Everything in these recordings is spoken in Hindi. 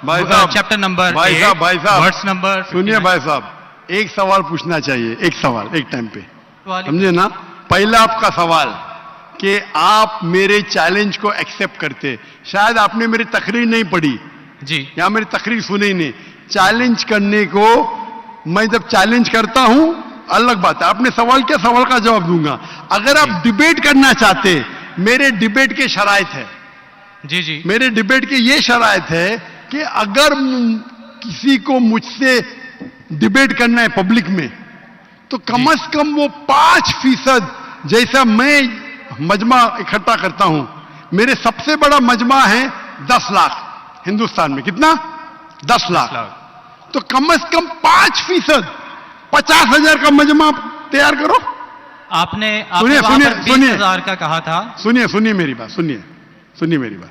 भाई साहब, चैप्टर नंबर भाई साहब वर्ड्स नंबर सुनिए भाई साहब, एक सवाल पूछना चाहिए, एक सवाल एक टाइम पे, वाली- समझे ना। पहला आपका सवाल कि आप मेरे चैलेंज को एक्सेप्ट करते, शायद आपने मेरी तकरीर नहीं पढ़ी जी या मेरी तकरीर सुनी नहीं। चैलेंज करने को मैं जब चैलेंज करता हूं अलग बात है, आपने सवाल किया, सवाल का जवाब दूंगा। अगर आप डिबेट करना चाहते, मेरे डिबेट के शराइत है, जी जी मेरे डिबेट की ये शराइत है कि अगर किसी को मुझसे डिबेट करना है पब्लिक में, तो कम से कम वो 5% जैसा मैं मजमा इकट्ठा करता हूं। मेरे सबसे बड़ा मजमा है 10 लाख हिंदुस्तान में। कितना? 10 लाख। तो कम से कम 5%, 50,000 का मजमा तैयार करो। आपने सुनिए, वहां सुनिए, पर सुनिए। 20,000 का कहा था। सुनिए मेरी बात, सुनिए मेरी बात।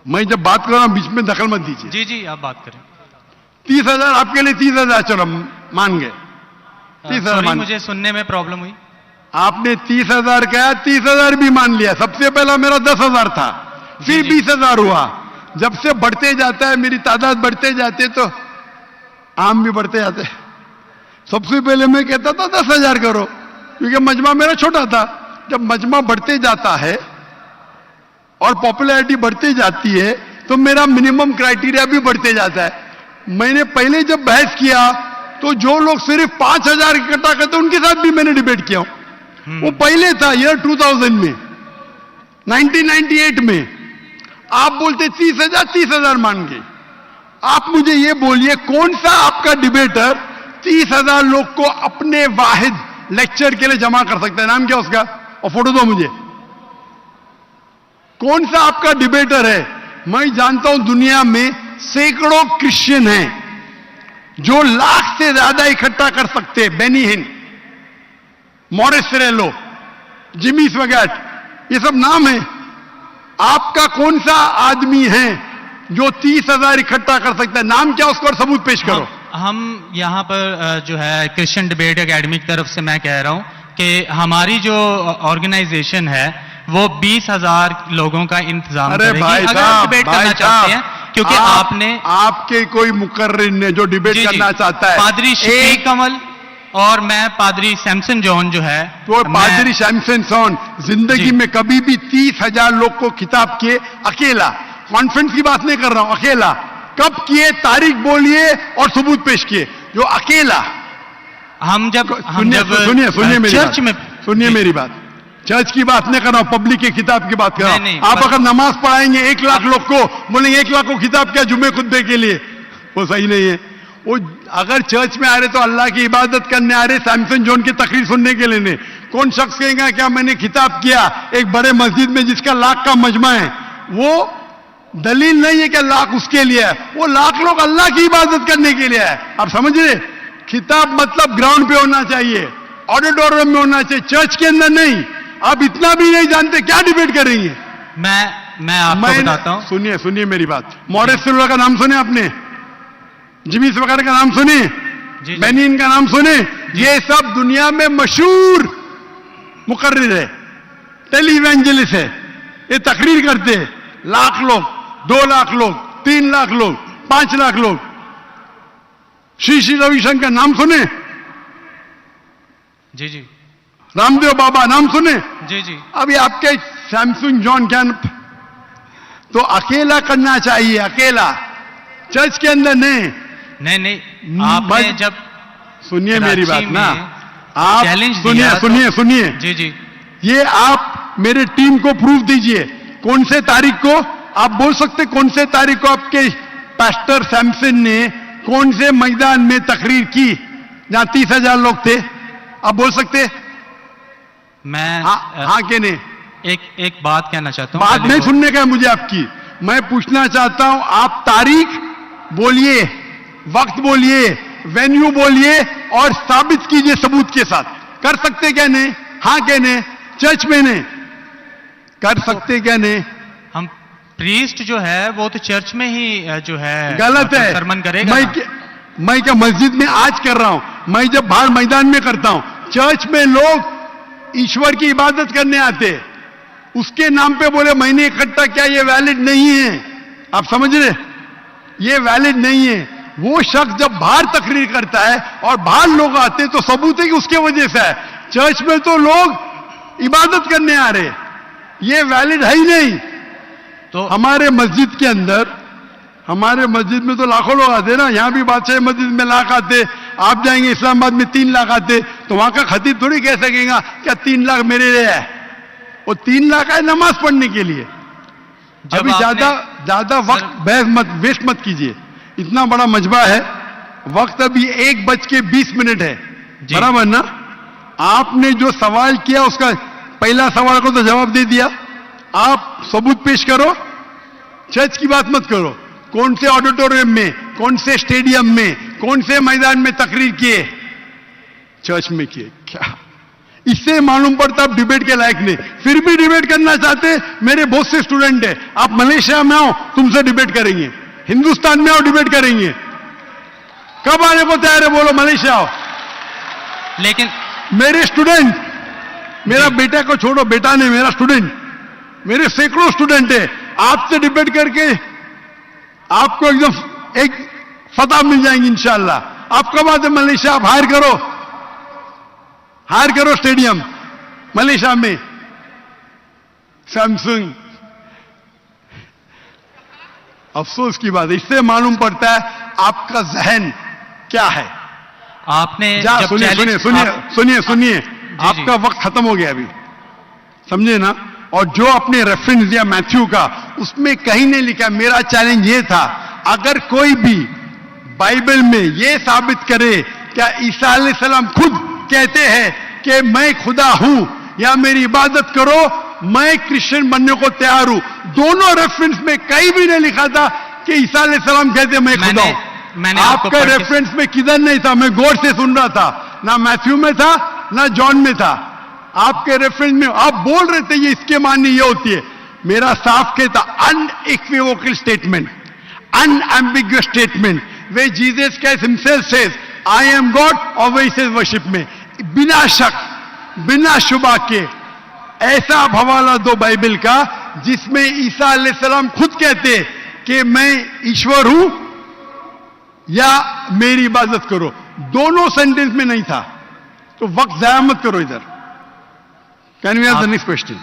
मैं जब बात कर रहा हूं बीच में दखल मत दीजिए। जी जी आप बात करें। 30,000 आपके लिए, 30,000 चलो मान गए, 30,000 सॉरी, मान। मुझे सुनने में प्रॉब्लम हुई। आपने 30,000 कहा, 30,000 भी मान लिया। सबसे पहला मेरा 10,000 था, फिर जी। 20,000 हुआ। जब से बढ़ते जाता है, मेरी तादाद बढ़ते जाते, तो आम भी बढ़ते जाते। सबसे पहले मैं कहता था 10,000 करो, क्योंकि मजमा मेरा छोटा था। जब मजमा बढ़ते जाता है और पॉपुलैरिटी बढ़ती जाती है, तो मेरा मिनिमम क्राइटेरिया भी बढ़ते जाता है। मैंने पहले जब बहस किया, तो जो लोग सिर्फ 5,000 इकट्ठा करते, उनके साथ भी मैंने डिबेट किया। वो पहले था ईयर 2000 में, 1998 में। आप बोलते 30,000 मान गए। आप मुझे ये बोलिए, कौन सा आपका डिबेटर 30,000 लोग को अपने वाहिद लेक्चर के लिए जमा कर सकता है? नाम क्या उसका, और फोटो दो मुझे। कौन सा आपका डिबेटर है? मैं जानता हूं दुनिया में सैकड़ों क्रिश्चियन हैं जो लाख से ज्यादा इकट्ठा कर सकते हैं। बेनी हिन, मॉरिस सिरेलो, जिमी स्वगैट, ये सब नाम है। आपका कौन सा आदमी है जो 30,000 इकट्ठा कर सकता है? नाम क्या उसको, और सबूत पेश करो। हम यहाँ पर जो है क्रिश्चियन डिबेट एकेडमी की तरफ से मैं कह रहा हूँ कि हमारी जो ऑर्गेनाइजेशन है वो 20,000 लोगों का इंतजाम अरे करेगी। भाई अगर आप साहब, डिबेट भाई करना चाहते हैं, साहब, क्योंकि आपने आपके कोई मुकर्रिर ने जो डिबेट जी, जी, करना चाहता है, पादरी शफीक कमल और मैं पादरी सैमसन जॉन जो है, तो पादरी सैमसन जॉन जिंदगी जी। में कभी भी 30,000 लोग को खिताब किए अकेला। कॉन्फ्रेंस की बात नहीं कर रहा हूं, अकेला। कब किए? तारीख बोलिए और सबूत पेश किए। जो अकेला। सुनिए मेरी चर्च बात, में सुनिए मेरी बात। चर्च की बात नहीं कर रहा हूं, पब्लिक की किताब की बात कर रहा नहीं, हूं। आप अगर नमाज पढ़ाएंगे 1 लाख लोग को, बोलेंगे 1 लाख को खिताब क्या जुम्मे खुतबे के लिए, वो सही नहीं है। वो अगर चर्च में आ रहे तो अल्लाह की इबादत करने आ रहे, सैमसन जॉन की तकरीर सुनने के लिए नहीं। कौन शख्स कहेगा क्या मैंने खिताब किया एक बड़े मस्जिद में जिसका लाख का मजमा है? वो दलील नहीं है कि लाख उसके लिए है। वो लाख लोग अल्लाह की इबादत करने के लिए है। आप समझ रहे? खिताब मतलब ग्राउंड पे होना चाहिए, ऑडिटोरियम में होना चाहिए, चर्च के अंदर नहीं। आप इतना भी नहीं जानते, क्या डिबेट कर रही है? मैं आपको बताता हूं। सुनिए मेरी बात। मॉरिस सिल्वा का नाम सुने आपने? जिमी वगैरह का नाम सुने? बेनिन का नाम सुने? ये सब दुनिया में मशहूर मुकर्रिर है, टेलीवेंजलिस्ट है। ये तकरीर करते हैं, लाख लोग, 2 लाख लोग, 3 लाख लोग, 5 लाख लोग। श्री रविशंकर नाम सुने? जी जी रामदेव बाबा नाम सुने? जी जी अभी आपके सैमसंग जॉन क्या? तो अकेला करना चाहिए, अकेला, चर्च के अंदर नहीं। आपने जब सुनिए मेरी बात ना, आप चैलेंज सुनिए जी जी ये आप मेरे टीम को प्रूफ दीजिए। कौन से तारीख को आप बोल सकते? कौन से तारीख को आपके पास्टर सैमसन ने कौन से मैदान में तकरीर की जहां 30,000 लोग थे? आप बोल सकते? मैं हाँ के नहीं? एक बात कहना चाहता हूं। बात नहीं सुनने का है मुझे आपकी। मैं पूछना चाहता हूं, आप तारीख बोलिए, वक्त बोलिए, वेन्यू बोलिए और साबित कीजिए सबूत के साथ। कर सकते क्या नहीं? हाँ क्या नहीं? चर्च में नहीं कर सकते क्या नहीं? हम प्रीस्ट जो है वो तो चर्च में ही जो है गलत है। सरमन करेगा। मैं क्या मस्जिद में आज कर रहा हूं? मैं जब बाहर मैदान में करता हूं। चर्च में लोग ईश्वर की इबादत करने आते, उसके नाम पे बोले मैंने इकट्ठा किया, ये वैलिड नहीं है। आप समझ रहे? ये वैलिड नहीं है। वो शख्स जब बाहर तकरीर करता है और बाहर लोग आते हैं तो सबूत है कि उसके वजह से है। चर्च में तो लोग इबादत करने आ रहे, ये वैलिड है ही नहीं। तो हमारे मस्जिद के अंदर, हमारे मस्जिद में तो लाखों लोग आते ना, यहां भी बादशाह मस्जिद में लाख आते, आप जाएंगे इस्लामाबाद में 3 लाख आते, तो वहां का खतीब थोड़ी कह सकेगा क्या 3 लाख मेरे लिए है। वो 3 लाख है नमाज पढ़ने के लिए। अभी ज्यादा वक्त बहस मत वेस्ट मत कीजिए, इतना बड़ा मजबा है, वक्त अभी 1:20 है, बराबर ना। आपने जो सवाल किया उसका पहला सवाल को तो जवाब दे दिया। आप सबूत पेश करो, चर्च की बात मत करो। कौन से ऑडिटोरियम में, कौन से स्टेडियम में, कौन से मैदान में तकरीर किए? चर्च में किए। क्या इससे मालूम पड़ता आप डिबेट के लायक नहीं। फिर भी डिबेट करना चाहते, मेरे बहुत से स्टूडेंट हैं, आप मलेशिया में आओ तुमसे डिबेट करेंगे, हिंदुस्तान में आओ डिबेट करेंगे। कब आने को तैयार है बोलो, मलेशिया आओ। लेकिन मेरे स्टूडेंट, मेरा बेटा को छोड़ो, बेटा नहीं, मेरा स्टूडेंट, मेरे सैकड़ों स्टूडेंट है, आपसे डिबेट करके आपको एकदम एक फतह मिल जाएंगी इंशाल्लाह। आप कब आते मलेशिया? आप हायर करो स्टेडियम मलेशिया में, सैमसंग। अफसोस की बात है, इससे मालूम पड़ता है आपका जहन क्या है। आपने सुनिए, आपका वक्त खत्म हो गया अभी, समझे ना। और जो आपने रेफरेंस दिया मैथ्यू का, उसमें कहीं नहीं लिखा। मेरा चैलेंज ये था, अगर कोई भी बाइबल में ये साबित करे क्या ईसा अलैहिस्सलाम खुद कहते हैं कि मैं खुदा हूं या मेरी इबादत करो, मैं क्रिश्चियन बनने को तैयार हूं। दोनों रेफरेंस में कहीं भी नहीं लिखा था कि ईसा अलैहिस्सलाम कहते मैं खुदा हूं। आपका रेफरेंस में किधर नहीं था, मैं गौर से सुन रहा था, ना मैथ्यू में था ना जॉन में था। आपके रेफरेंस में आप बोल रहे थे ये इसके माननी ये होती है। मेरा साफ कहता unequivocal statement, unambiguous statement, way Jesus Christ himself says I am God, और वे सेज वर्शिप में, बिना शक बिना शुबा के ऐसा हवाला दो बाइबल का जिसमें ईसा अलैहिस्सलाम खुद कहते कि मैं ईश्वर हूं या मेरी इबादत करो। दोनों सेंटेंस में नहीं था, तो वक्त जाया मत करो इधर। Can we have the next question?